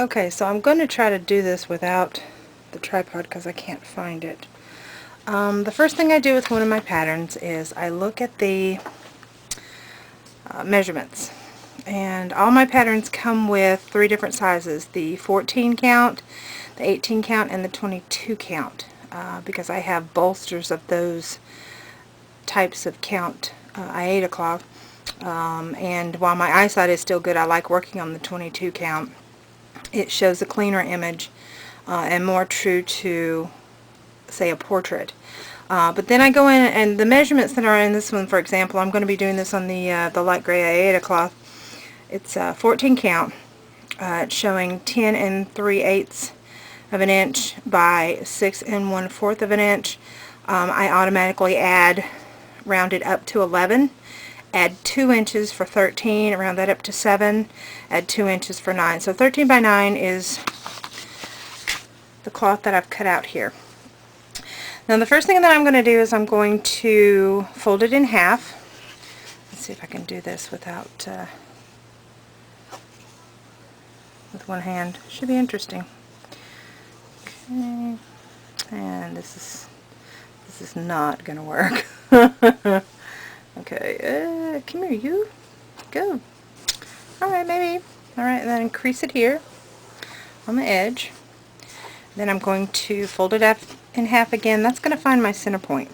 Okay, so I'm going to try to do this without the tripod because I can't find it. The first thing I do with one of my patterns is I look at the measurements. And all my patterns come with 3 different sizes, the 14 count, the 18 count, and the 22 count, because I have bolsters of those types of count Aida cloth. And while my eyesight is still good, I like working on the 22 count. It shows a cleaner image and more true to, say, a portrait. But then I go in, and the measurements that are in this one, for example, I'm going to be doing this on the light gray Aida cloth. It's 14 count. It's showing 10 3/8 of an inch by 6 1/4 of an inch. I automatically round it up to 11. Add 2 inches for 13, round that up to 7, add 2 inches for 9. So 13 by 9 is the cloth that I've cut out here. Now the first thing that I'm going to do is I'm going to fold it in half. Let's see if I can do this without with one hand. Should be interesting. Okay, and this is not going to work. Okay, come here, you. Go. Alright, maybe. Alright, then crease it here on the edge. Then I'm going to fold it up in half again. That's going to find my center point.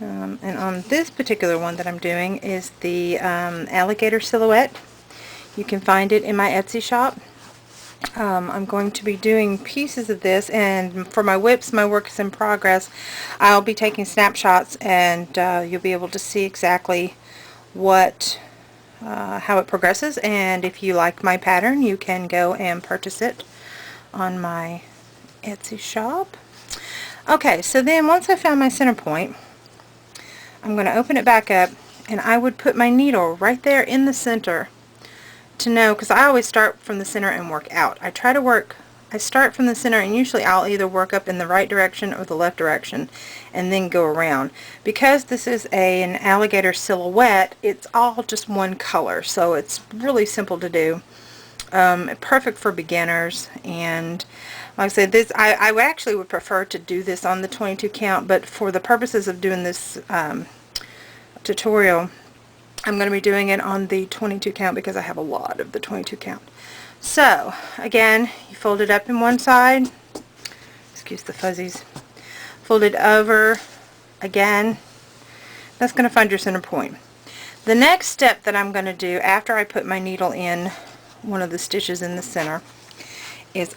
And on this particular one that I'm doing is the alligator silhouette. You can find it in my Etsy shop. I'm going to be doing pieces of this, and for my WIPs, my work is in progress, I'll be taking snapshots, and you'll be able to see exactly how it progresses. And if you like my pattern, you can go and purchase it on my Etsy shop. Okay, so then once I found my center point, I'm going to open it back up, and I would put my needle right there in the center to know, because I always start from the center and work out. I start from the center, and usually I'll either work up in the right direction or the left direction and then go around. Because this is an alligator silhouette, it's all just one color, so it's really simple to do. Perfect for beginners. And like I said, I actually would prefer to do this on the 22 count, but for the purposes of doing this tutorial, I'm going to be doing it on the 22 count because I have a lot of the 22 count. So again, you fold it up in one side, excuse the fuzzies, fold it over again. That's going to find your center point. The next step that I'm going to do after I put my needle in one of the stitches in the center is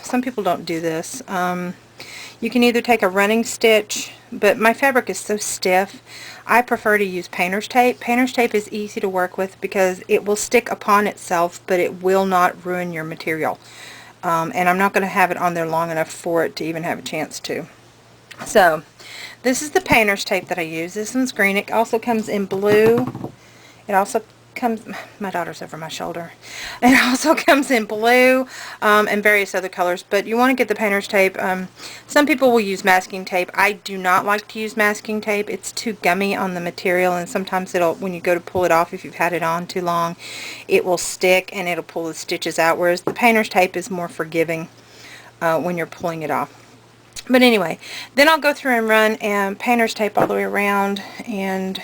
some people don't do this, you can either take a running stitch, but my fabric is so stiff, I prefer to use painter's tape. Painter's tape is easy to work with because it will stick upon itself, but it will not ruin your material. And I'm not going to have it on there long enough for it to even have a chance to. So, this is the painter's tape that I use. This one's green. It also comes in blue. It also comes, my daughter's over my shoulder. It also comes in blue and various other colors, but you want to get the painter's tape. Some people will use masking tape. I do not like to use masking tape. It's too gummy on the material, and sometimes when you go to pull it off, if you've had it on too long, it will stick and it'll pull the stitches out, whereas the painter's tape is more forgiving when you're pulling it off. But anyway, then I'll go through and run painter's tape all the way around, and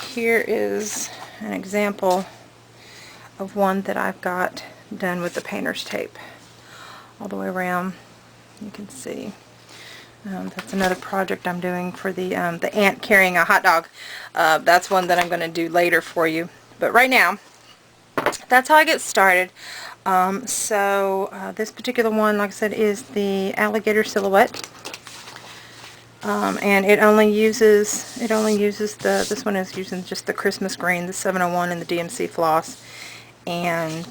here is an example of one that I've got done with the painter's tape all the way around. You can see that's another project I'm doing for the ant carrying a hot dog. That's one that I'm going to do later for you, but right now that's how I get started. This particular one, like I said, is the alligator silhouette. And it only uses this one is using just the Christmas green, the 701 and the DMC floss. And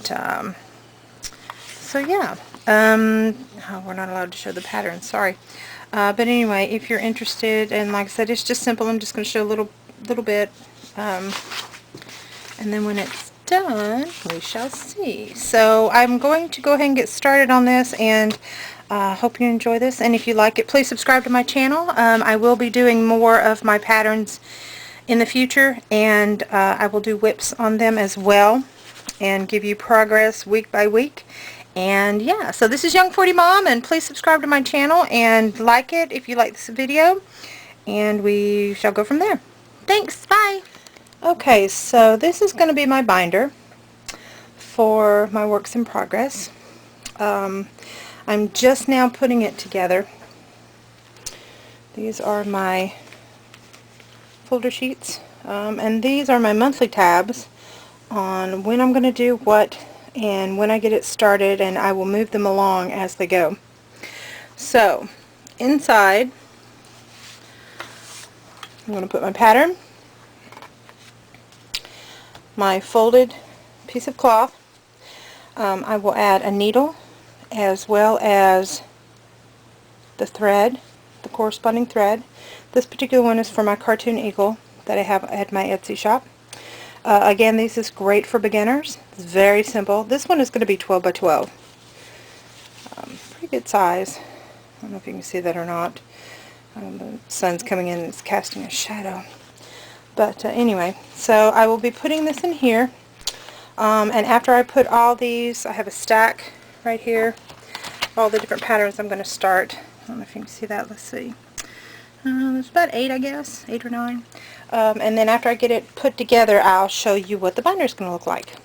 so yeah, oh, we're not allowed to show the pattern, sorry. But anyway, if you're interested, and like I said, it's just simple. I'm just going to show a little bit, and then when it's done, we shall see. So I'm going to go ahead and get started on this, and hope you enjoy this, and if you like it, please subscribe to my channel. I will be doing more of my patterns in the future, and I will do WIPs on them as well. and give you progress week by week. And yeah, so this is Young 40 Mom, and please subscribe to my channel and like it if you like this video, and we shall go from there. Thanks, bye! Okay, so this is going to be my binder for my works in progress. I'm just now putting it together. These are my folder sheets, and these are my monthly tabs on when I'm going to do what and when I get it started, and I will move them along as they go. So inside I'm going to put my pattern, my folded piece of cloth. I will add a needle as well as the thread, the corresponding thread. This particular one is for my cartoon eagle that I have at my Etsy shop. Again, this is great for beginners. It's very simple. This one is going to be 12 by 12. Pretty good size. I don't know if you can see that or not. The sun's coming in and it's casting a shadow. But anyway, so I will be putting this in here. And after I put all these, I have a stack right here, all the different patterns I'm going to start. I don't know if you can see that. Let's see. There's about 8, I guess, 8 or 9. And then after I get it put together, I'll show you what the binder is going to look like.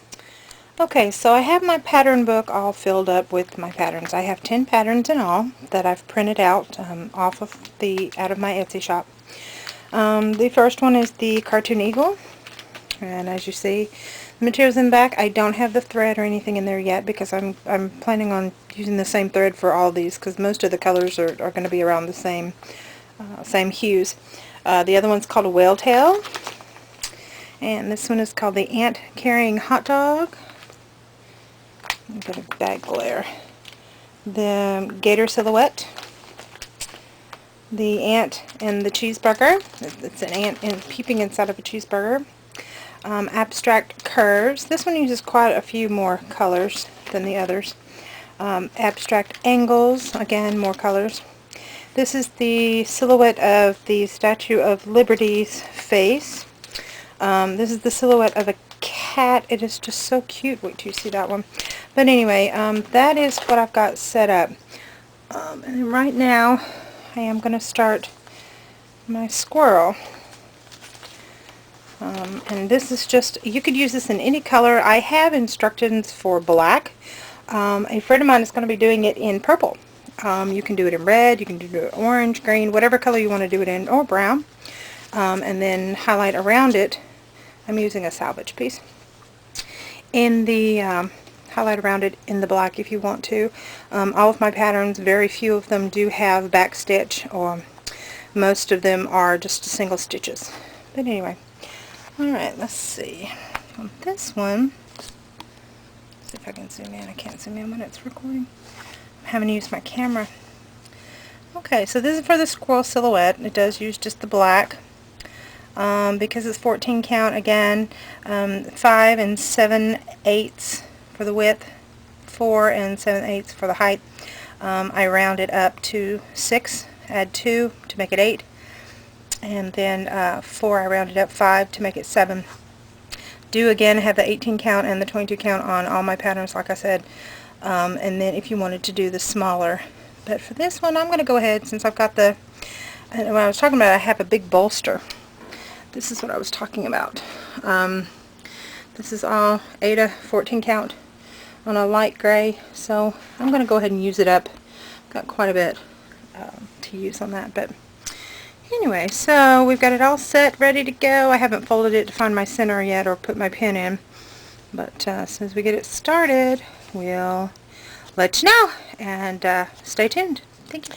Okay, so I have my pattern book all filled up with my patterns. I have 10 patterns in all that I've printed out out of my Etsy shop. The first one is the cartoon eagle, and as you see, the materials in the back, I don't have the thread or anything in there yet because I'm planning on using the same thread for all these because most of the colors are going to be around the same hues. The other one's called a whale tail, and this one is called the ant carrying hot dog. I've got a bad glare. The gator silhouette, the ant and the cheeseburger. It's an ant peeping inside of a cheeseburger. Abstract curves. This one uses quite a few more colors than the others. Abstract angles. Again, more colors. This is the silhouette of the Statue of Liberty's face. This is the silhouette of a cat. It is just so cute. Wait till you see that one. But anyway, that is what I've got set up. And right now, I am going to start my squirrel. And this is just, you could use this in any color. I have instructions for black. A friend of mine is going to be doing it in purple. You can do it in red, you can do it orange, green, whatever color you want to do it in, or brown. And then highlight around it. I'm using a salvage piece. In the highlight around it in the black if you want to. All of my patterns, very few of them do have back stitch, or most of them are just single stitches. But anyway, alright, let's see. On this one, let's see if I can zoom in. I can't zoom in when it's recording. I haven't used my camera. Okay, so this is for the squirrel silhouette. It does use just the black. Because it's 14 count, again, 5 7/8 for the width, 4 7/8 for the height. I round it up to 6, add 2 to make it 8, and then 4 I rounded up 5 to make it 7. Do again have the 18 count and the 22 count on all my patterns, like I said, and then if you wanted to do the smaller. But for this one, I'm going to go ahead, since I've got the, when I was talking about I have a big bolster. This is what I was talking about. This is all 8 of 14 count on a light gray, so I'm going to go ahead and use it up. Got quite a bit to use on that, but anyway, so we've got it all set, ready to go. I haven't folded it to find my center yet or put my pin in, but as soon as we get it started, we'll let you know, and stay tuned. Thank you.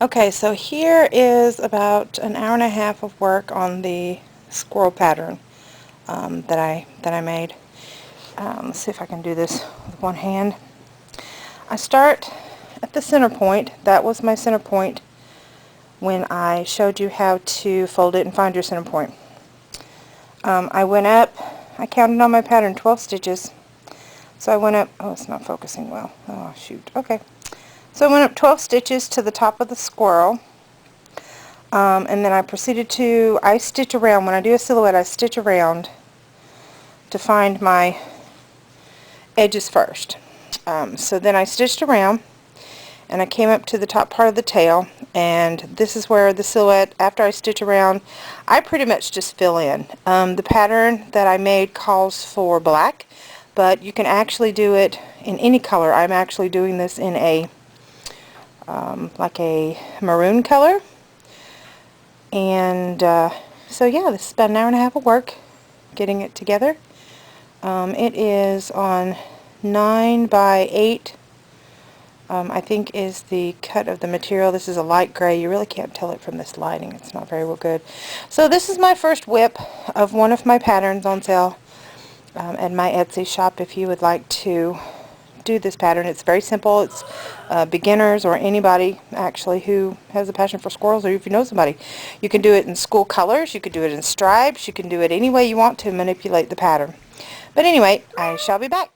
Okay, so here is about an hour and a half of work on the squirrel pattern that I made. Let's see if I can do this with one hand. I start at the center point. That was my center point when I showed you how to fold it and find your center point. I went up, I counted on my pattern 12 stitches. So I went up, oh, it's not focusing well. Oh, shoot. Okay. So I went up 12 stitches to the top of the squirrel. And then I proceeded to, I stitch around. When I do a silhouette, I stitch around to find my edges first. So then I stitched around, and I came up to the top part of the tail, and this is where the silhouette, after I stitch around, I pretty much just fill in. The pattern that I made calls for black, but you can actually do it in any color. I'm actually doing this in a like a maroon color, and so yeah, this is about an hour and a half of work getting it together. It is on 9 by 8, I think is the cut of the material. This is a light gray. You really can't tell it from this lighting. It's not very well good. So this is my first WIP of one of my patterns on sale at my Etsy shop. If you would like to do this pattern, it's very simple. It's beginners or anybody actually who has a passion for squirrels, or if you know somebody. You can do it in school colors. You could do it in stripes. You can do it any way you want to manipulate the pattern. But anyway, I shall be back.